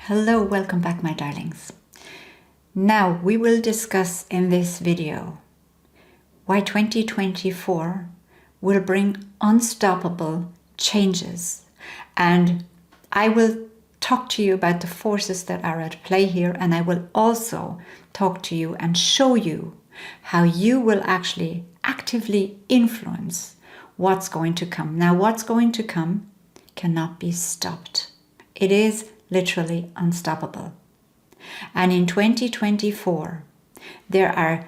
Hello, welcome back, my darlings. Now we will discuss in this video why 2024 will bring unstoppable changes, and I will talk to you about the forces that are at play here, and I will also talk to you and show you how you will actually actively influence what's going to come. Now, what's going to come cannot be stopped. It is literally unstoppable. And in 2024, there are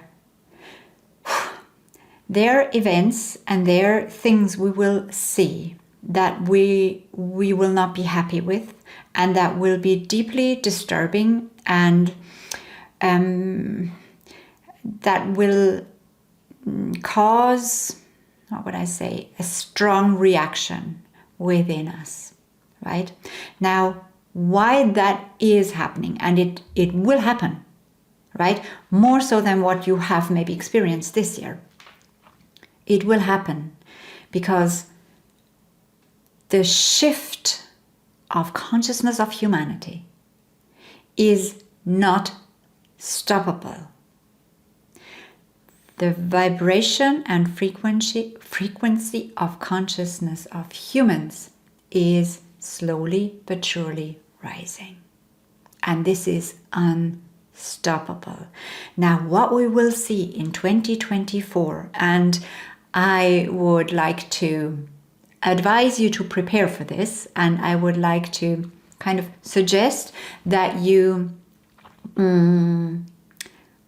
events and there are things we will see that we will not be happy with, and that will be deeply disturbing, and that will cause, what would I say, a strong reaction within us, right? Now, why that is happening, and it will happen, right? More so than what you have maybe experienced this year. It will happen because the shift of consciousness of humanity is not stoppable. The vibration and frequency of consciousness of humans is slowly but surely rising. And this is unstoppable. Now, what we will see in 2024, and I would like to advise you to prepare for this, and I would like to kind of suggest that you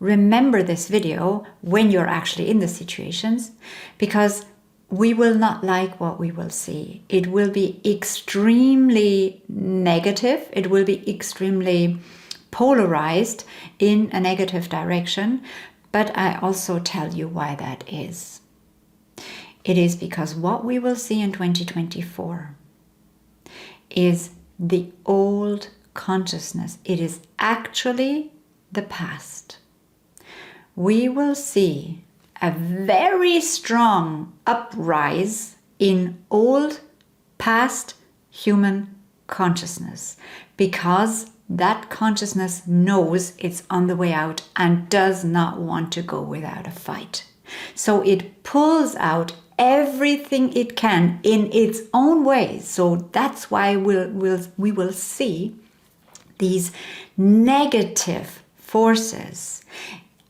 remember this video when you're actually in the situations, because we will not like what we will see. It will be extremely negative. It will be extremely polarized in a negative direction. But I also tell you why that is. It is because what we will see in 2024 is the old consciousness. It is actually the past. We will see a very strong uprise in old past human consciousness, because that consciousness knows it's on the way out and does not want to go without a fight. So it pulls out everything it can in its own way. So that's why we will see these negative forces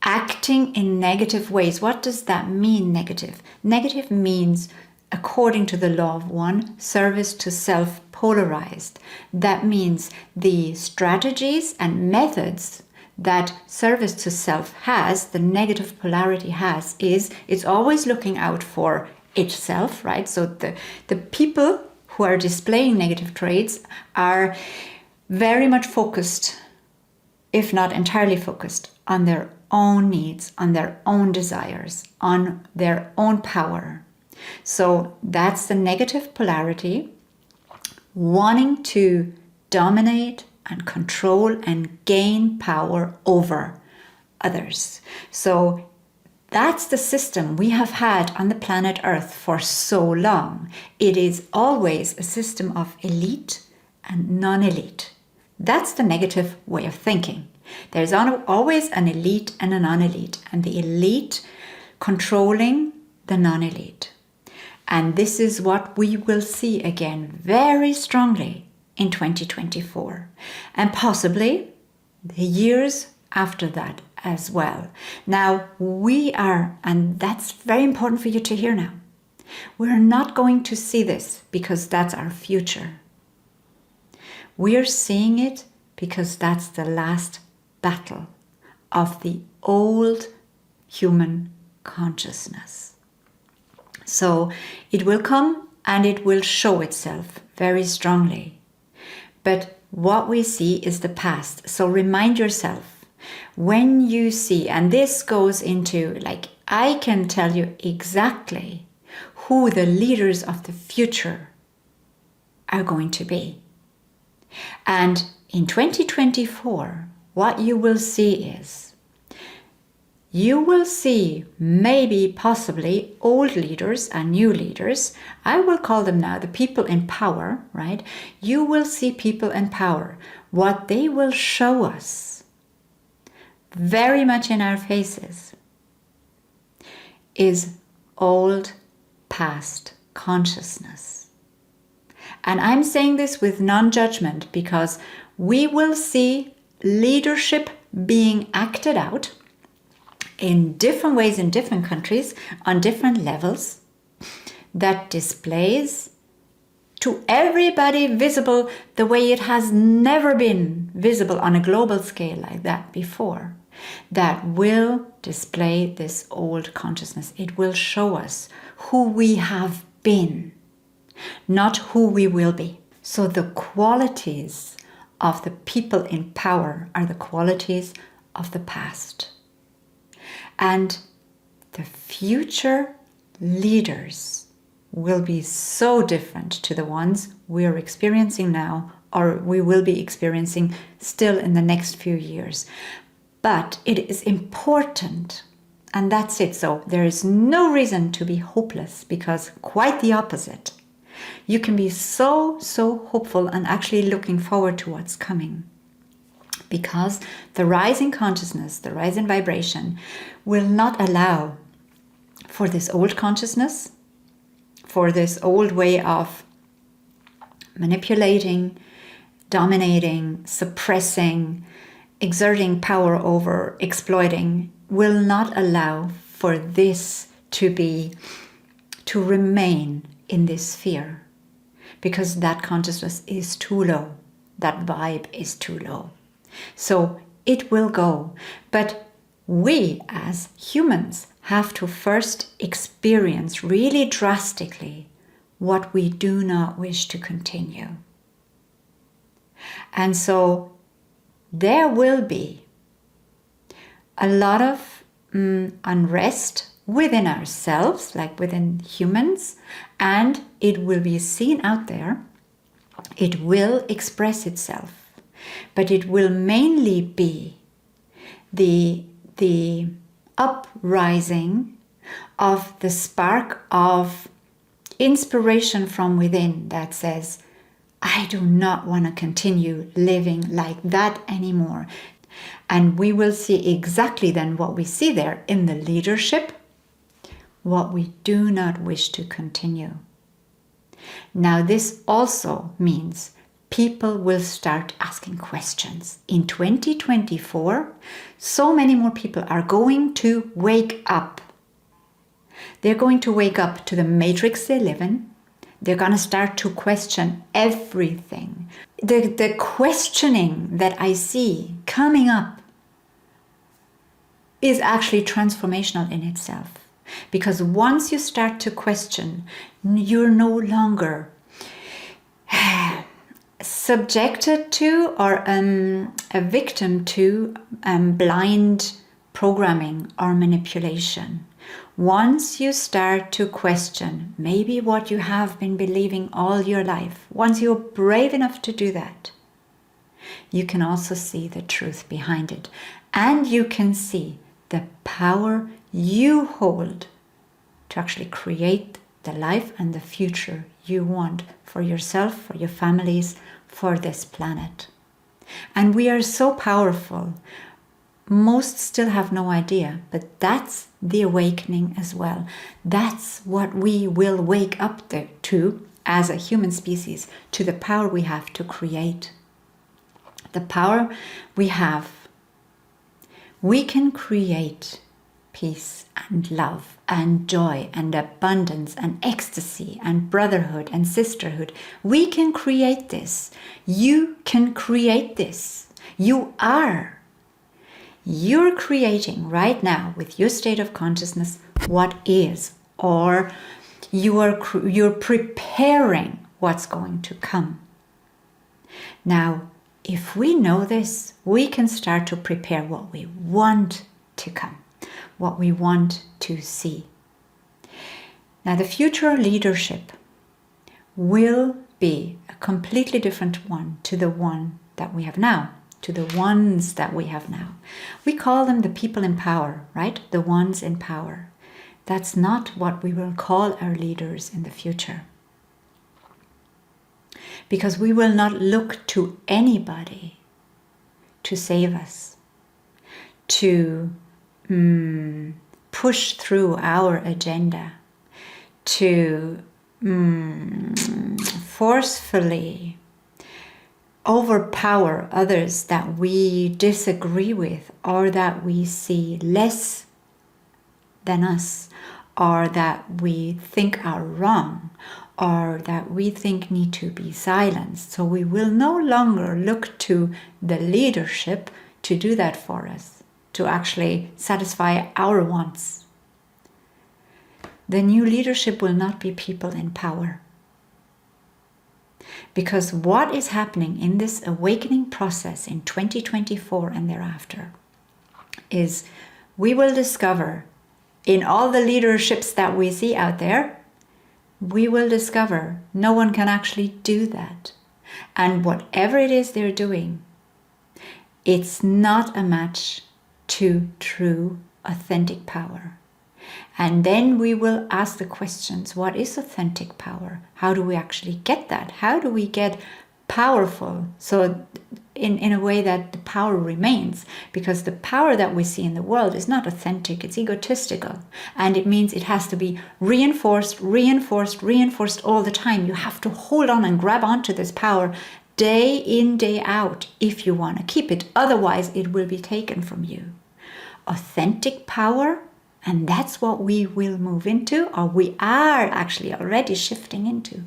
acting in negative ways. What does that mean, negative? Negative means, according to the law of one, service to self polarized. That means the strategies and methods that service to self has, the negative polarity has, is it's always looking out for itself, right? So the people who are displaying negative traits are very much focused, if not entirely focused, on their own needs, on their own desires, on their own power. So that's the negative polarity, wanting to dominate and control and gain power over others. So that's the system we have had on the planet Earth for so long. It is always a system of elite and non-elite. That's the negative way of thinking. There's always an elite and a non-elite, and the elite controlling the non-elite. And this is what we will see again very strongly in 2024, and possibly the years after that as well. Now, we are, and that's very important for you to hear now, we're not going to see this because that's our future. We're seeing it because that's the last battle of the old human consciousness. So it will come and it will show itself very strongly. But what we see is the past. So remind yourself, when you see, and this goes into, like, I can tell you exactly who the leaders of the future are going to be. And in 2024, what you will see is you will see maybe possibly old leaders and new leaders. I will call them now the people in power, right? You will see people in power. What they will show us very much in our faces is old past consciousness. And I'm saying this with non-judgment because we will see leadership being acted out in different ways in different countries on different levels that displays to everybody visible the way it has never been visible on a global scale like that before. That will display this old consciousness. It will show us who we have been, not who we will be. So the qualities of the people in power are the qualities of the past. And the future leaders will be so different to the ones we're experiencing now, or we will be experiencing still in the next few years. But it is important, and that's it. So there is no reason to be hopeless, because quite the opposite. You can be so hopeful and actually looking forward to what's coming. Because the rise in consciousness, the rise in vibration, will not allow for this old consciousness, for this old way of manipulating, dominating, suppressing, exerting power over, exploiting, will not allow for this to remain in this sphere. Because that consciousness is too low. That vibe is too low. So it will go. But we as humans have to first experience really drastically what we do not wish to continue. And so there will be a lot of unrest within ourselves, like within humans, and it will be seen out there. It will express itself, but it will mainly be the uprising of the spark of inspiration from within that says, I do not want to continue living like that anymore. And we will see exactly then what we see there in the leadership, what we do not wish to continue. Now, this also means people will start asking questions. In 2024, so many more people are going to wake up. They're going to wake up to the matrix they live in. They're going to start to question everything. The questioning that I see coming up is actually transformational in itself. Because once you start to question, you're no longer subjected to or a victim to blind programming or manipulation. Once you start to question maybe what you have been believing all your life, once you're brave enough to do that, you can also see the truth behind it. And you can see the power you hold to actually create the life and the future you want for yourself, for your families, for this planet. And we are so powerful. Most still have no idea, but that's the awakening as well. That's what we will wake up to as a human species, to the power we have to create. The power we have. We can create peace and love and joy and abundance and ecstasy and brotherhood and sisterhood. We can create this. You can create this. You are. You're creating right now with your state of consciousness what is, or you're preparing what's going to come. Now, if we know this, we can start to prepare what we want to come, what we want to see. Now, the future leadership will be a completely different one to the one that we have now. to the ones that we have now. We call them the people in power, right? The ones in power. That's not what we will call our leaders in the future. Because we will not look to anybody to save us, to push through our agenda, to forcefully overpower others that we disagree with or that we see less than us, or that we think are wrong, or that we think need to be silenced. So we will no longer look to the leadership to do that for us, to actually satisfy our wants. The new leadership will not be people in power. Because what is happening in this awakening process in 2024 and thereafter is we will discover in all the leaderships that we see out there, we will discover no one can actually do that. And whatever it is they're doing, it's not a match to true, authentic power. And then we will ask the questions, what is authentic power? How do we actually get that? How do we get powerful? So in a way that the power remains, because the power that we see in the world is not authentic, it's egotistical. And it means it has to be reinforced all the time. You have to hold on and grab onto this power day in, day out, if you want to keep it. Otherwise, it will be taken from you. Authentic power, and that's what we will move into, or we are actually already shifting into.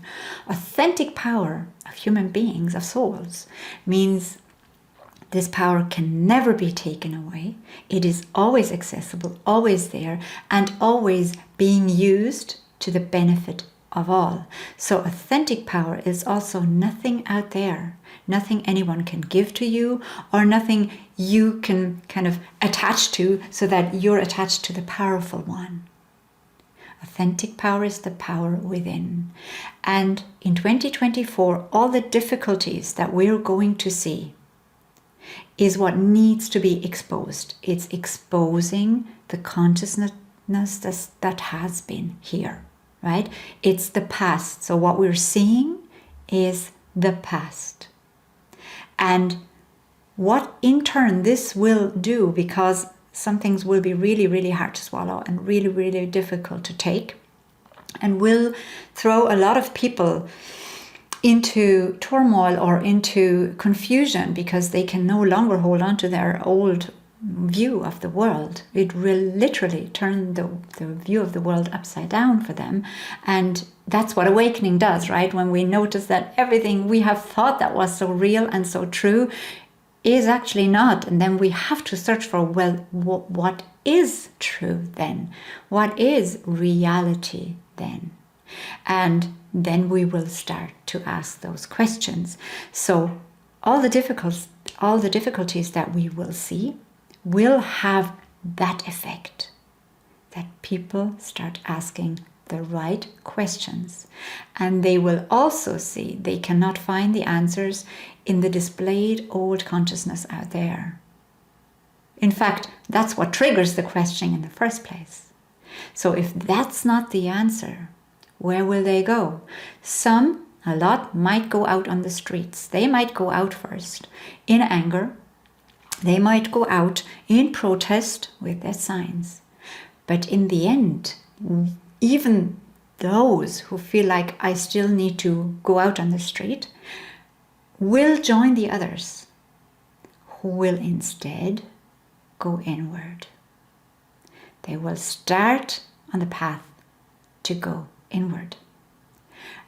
Authentic power of human beings, of souls, means this power can never be taken away. It is always accessible, always there, and always being used to the benefit of all. So authentic power is also nothing out there, nothing anyone can give to you, or nothing you can kind of attach to so that you're attached to the powerful one. Authentic power is the power within. And in 2024, all the difficulties that we're going to see is what needs to be exposed. It's exposing the consciousness that has been here, right? It's the past. So what we're seeing is the past. And what in turn this will do, because some things will be really, really hard to swallow and really, really difficult to take, and will throw a lot of people into turmoil or into confusion because they can no longer hold on to their old view of the world. It will literally turn the view of the world upside down for them. And that's what awakening does, right? When we notice that everything we have thought that was so real and so true is actually not. And then we have to search for, well, what is true then? What is reality then? And then we will start to ask those questions. So all the difficulties that we will see will have that effect, that people start asking the right questions. And they will also see they cannot find the answers in the displayed old consciousness out there. In fact, that's what triggers the questioning in the first place. So if that's not the answer, where will they go? A lot might go out on the streets. They might go out first in anger. They might go out in protest with their signs. But in the end, even those who feel like I still need to go out on the street will join the others who will instead go inward. They will start on the path to go inward.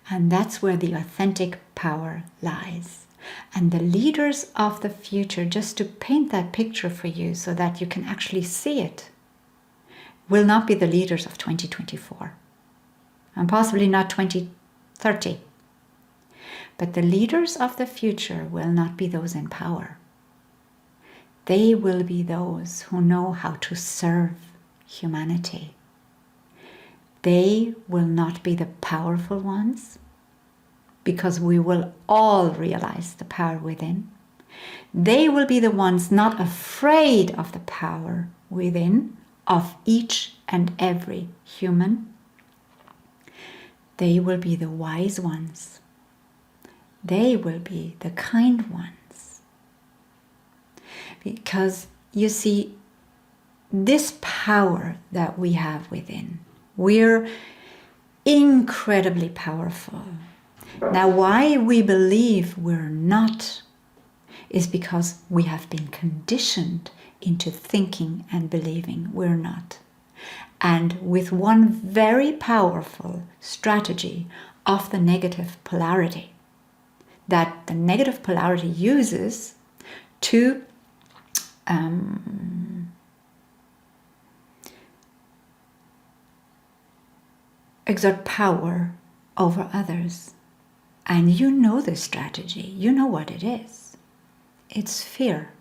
And that's where the authentic power lies. And the leaders of the future, just to paint that picture for you so that you can actually see it, will not be the leaders of 2024 and possibly not 2030. But the leaders of the future will not be those in power. They will be those who know how to serve humanity. They will not be the powerful ones, because we will all realize the power within. They will be the ones not afraid of the power within of each and every human. They will be the wise ones. They will be the kind ones. Because you see, this power that we have within, we're incredibly powerful. Now, why we believe we're not is because we have been conditioned into thinking and believing we're not. And with one very powerful strategy of the negative polarity that the negative polarity uses to exert power over others. And you know this strategy, you know what it is. It's fear.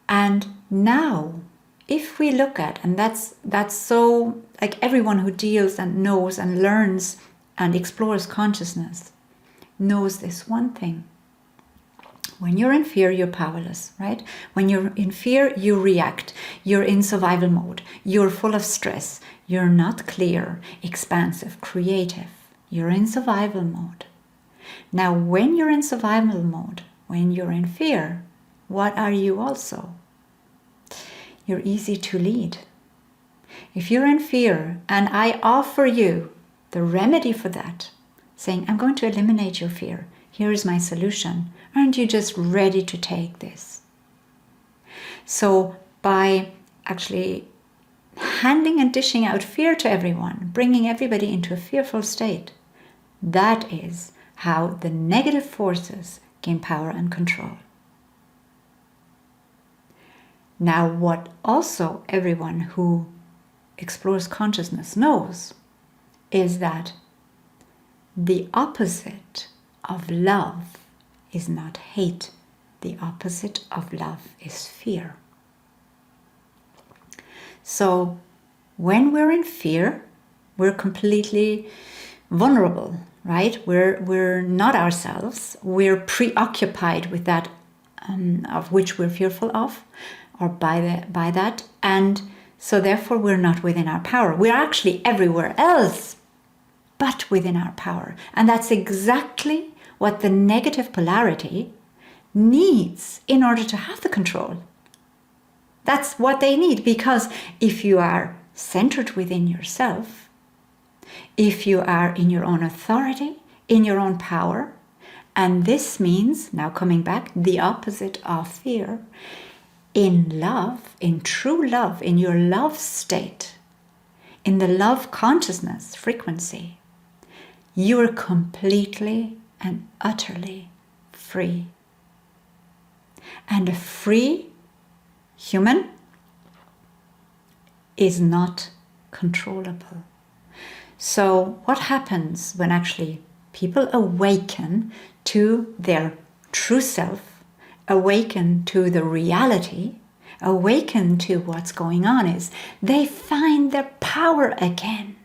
And now, if we look at, and that's so, like everyone who deals and knows and learns and explores consciousness knows this one thing. When you're in fear, you're powerless, right? When you're in fear, you react. You're in survival mode. You're full of stress. You're not clear, expansive, creative. You're in survival mode. Now, when you're in survival mode, when you're in fear, what are you also? You're easy to lead. If you're in fear and I offer you the remedy for that, saying, I'm going to eliminate your fear, here is my solution, aren't you just ready to take this? So by actually handing and dishing out fear to everyone, bringing everybody into a fearful state, that is how the negative forces gain power and control. Now, what also everyone who explores consciousness knows is that the opposite of love is not hate. The opposite of love is fear. So when we're in fear, we're completely vulnerable, right? We're not ourselves. We're preoccupied with that of which we're fearful of, or by that, and so therefore we're not within our power. We're actually everywhere else but within our power. And that's exactly what the negative polarity needs in order to have the control. That's what they need, because if you are centered within yourself, if you are in your own authority, in your own power, and this means, now coming back, the opposite of fear, in love, in true love, in your love state, in the love consciousness frequency, you are completely and utterly free. And a free human is not controllable. So what happens when actually people awaken to their true self, awaken to the reality, awaken to what's going on, is they find their power again.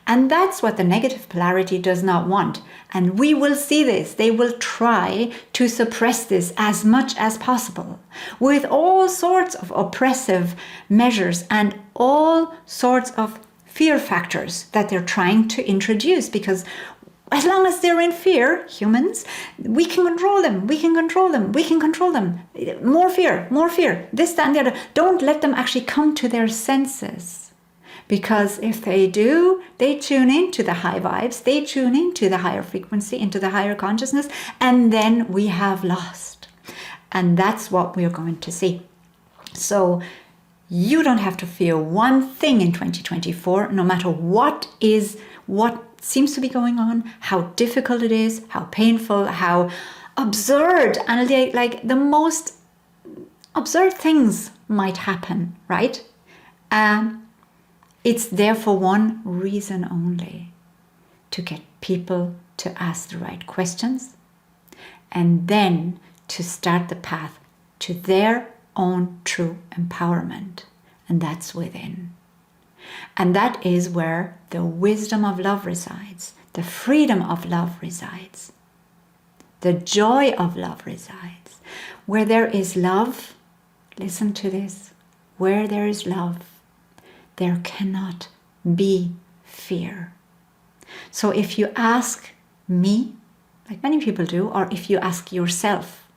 And that's what the negative polarity does not want. And we will see this. They will try to suppress this as much as possible with all sorts of oppressive measures and all sorts of fear factors that they're trying to introduce, because as long as they're in fear, humans, we can control them, we can control them, we can control them. More fear, this, that, and the other. Don't let them actually come to their senses. Because if they do, they tune into the high vibes, they tune into the higher frequency, into the higher consciousness, and then we have lost. And that's what we're going to see. So you don't have to fear one thing in 2024, no matter what seems to be going on, how difficult it is, how painful, how absurd, and like the most absurd things might happen, right? It's there for one reason only, to get people to ask the right questions and then to start the path to their own true empowerment. And that's within. And that is where the wisdom of love resides, the freedom of love resides. The joy of love resides. Where there is love, listen to this, where there is love, there cannot be fear. So if you ask me, like many people do, or if you ask yourself,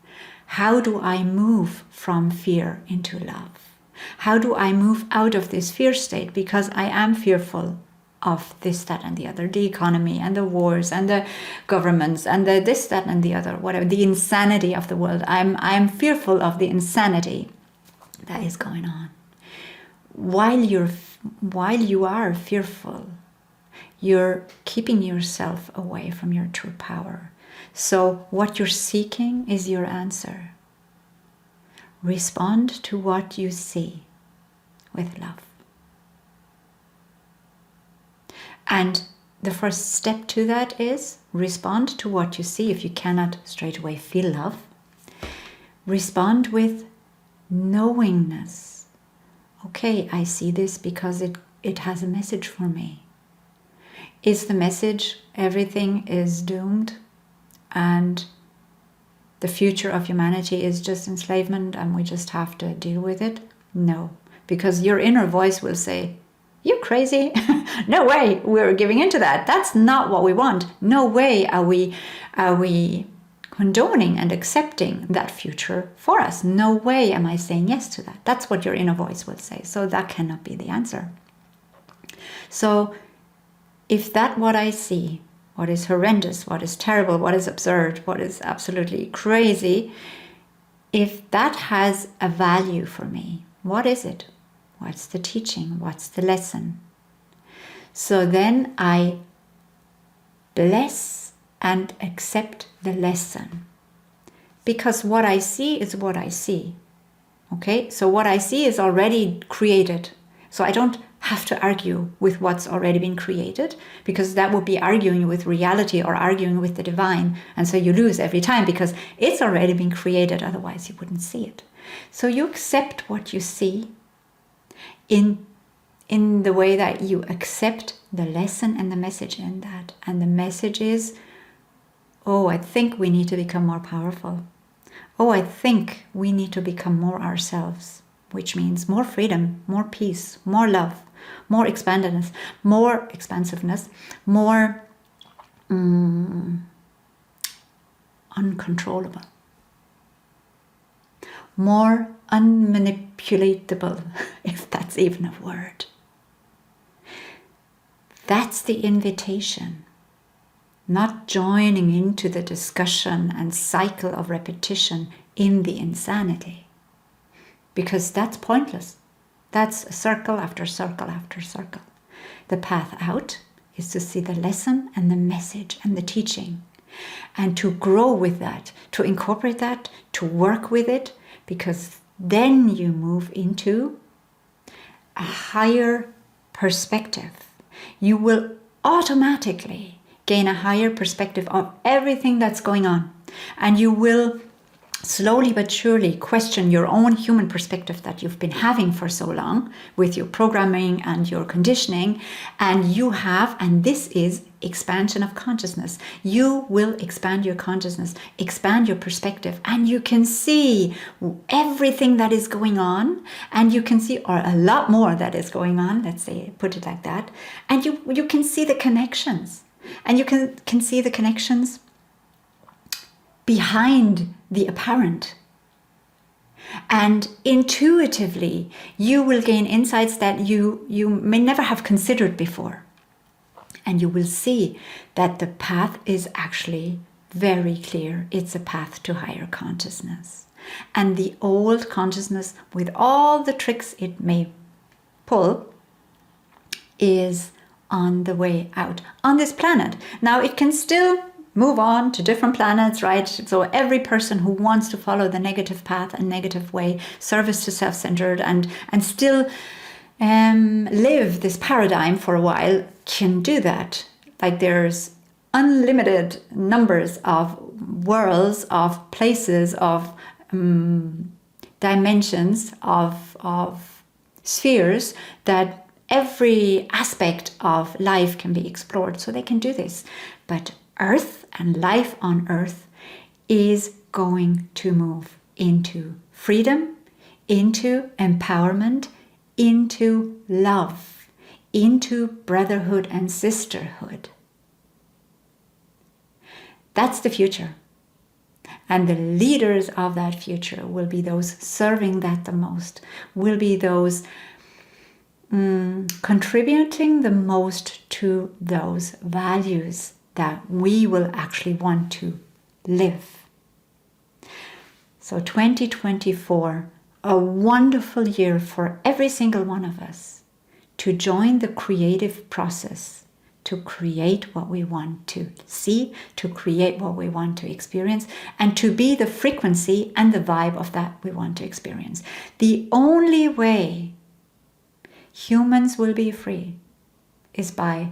how do I move from fear into love? How do I move out of this fear state? Because I am fearful of this, that, and the other, the economy and the wars and the governments and the this, that, and the other, whatever, the insanity of the world. I'm fearful of the insanity that is going on. While you are fearful, you're keeping yourself away from your true power. So what you're seeking is your answer. Respond to what you see with love. And the first step to that is respond to what you see. If you cannot straight away feel love, respond with knowingness. Okay, I see this because it has a message for me. Is the message everything is doomed and the future of humanity is just enslavement and we just have to deal with it? No, because your inner voice will say, "You're crazy. No way we're giving into that. That's not what we want. No way are we condoning and accepting that future for us. No way am I saying yes to that." That's what your inner voice will say. So that cannot be the answer. So if that what I see, what is horrendous, what is terrible, what is absurd, what is absolutely crazy, if that has a value for me, what is it? What's the teaching? What's the lesson? So then I bless and accept the lesson. Because what I see is what I see. Okay? So what I see is already created. So I don't have to argue with what's already been created, because that would be arguing with reality or arguing with the divine. And so you lose every time because it's already been created. Otherwise you wouldn't see it. So you accept what you see in the way that you accept the lesson and the message in that. And the message is, oh, I think we need to become more powerful. Oh, I think we need to become more ourselves, which means more freedom, more peace, more love, more expandedness, more expansiveness, more uncontrollable, more unmanipulatable, if that's even a word. That's the invitation, not joining into the discussion and cycle of repetition in the insanity, because that's pointless. That's circle after circle after circle. The path out is to see the lesson and the message and the teaching, and to grow with that, to incorporate that, to work with it, because then you move into a higher perspective. You will automatically gain a higher perspective of everything that's going on, and you will slowly but surely question your own human perspective that you've been having for so long with your programming and your conditioning. And this is expansion of consciousness. You will expand your consciousness, expand your perspective, and you can see everything that is going on, and you can see, or a lot more that is going on, let's say, put it like that, and you can see the connections, and you can see the connections behind the apparent. And intuitively, you will gain insights that you may never have considered before. And you will see that the path is actually very clear. It's a path to higher consciousness. And the old consciousness, with all the tricks it may pull, is on the way out on this planet. Now, it can still move on to different planets, right? So every person who wants to follow the negative path and negative way, service to self-centered, and still live this paradigm for a while, can do that. Like, there's unlimited numbers of worlds, of places, of dimensions, of spheres, that every aspect of life can be explored. So they can do this. But Earth and life on Earth is going to move into freedom, into empowerment, into love, into brotherhood and sisterhood. That's the future. And the leaders of that future will be those serving that the most, will be those contributing the most to those values that we will actually want to live. So 2024, a wonderful year for every single one of us to join the creative process, to create what we want to see, to create what we want to experience, and to be the frequency and the vibe of that we want to experience. The only way humans will be free is by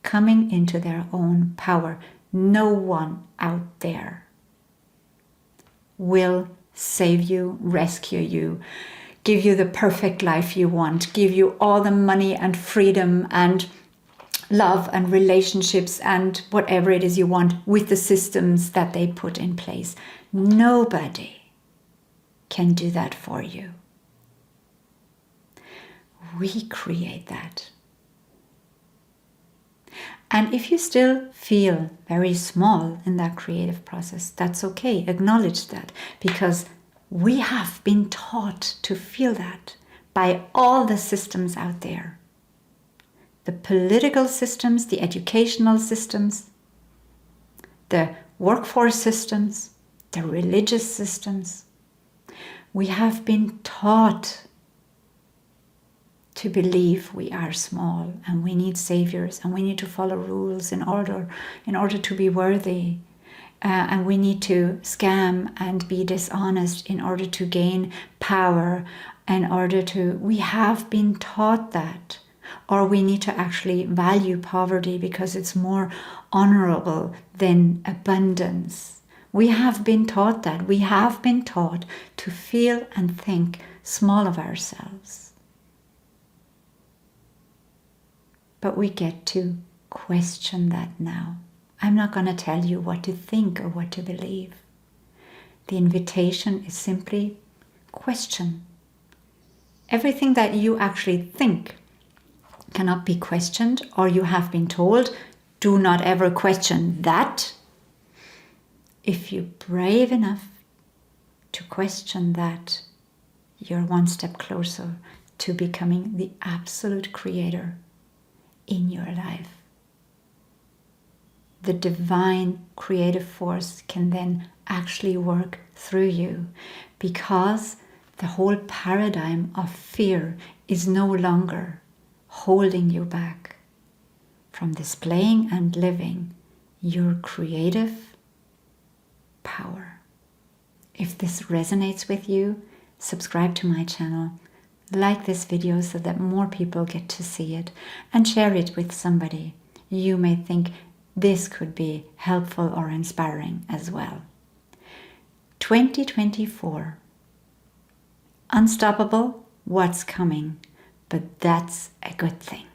coming into their own power. No one out there will save you, rescue you, give you the perfect life you want, give you all the money and freedom and love and relationships and whatever it is you want with the systems that they put in place. Nobody can do that for you. We create that. And if you still feel very small in that creative process, that's okay. Acknowledge that, because we have been taught to feel that by all the systems out there. The political systems, the educational systems, the workforce systems, the religious systems. We have been taught to believe we are small and we need saviors and we need to follow rules in order to be worthy, and we need to scam and be dishonest in order to gain power, we have been taught that. Or we need to actually value poverty because it's more honorable than abundance. We have been taught that. We have been taught to feel and think small of ourselves. But we get to question that now. I'm not going to tell you what to think or what to believe. The invitation is simply question. Everything that you actually think cannot be questioned, or you have been told, do not ever question that. If you're brave enough to question that, you're one step closer to becoming the absolute creator in your life. The divine creative force can then actually work through you, because the whole paradigm of fear is no longer holding you back from displaying and living your creative power. If this resonates with you, subscribe to my channel, like this video so that more people get to see it, and share it with somebody you may think this could be helpful or inspiring as well. 2024. Unstoppable, what's coming? But that's a good thing.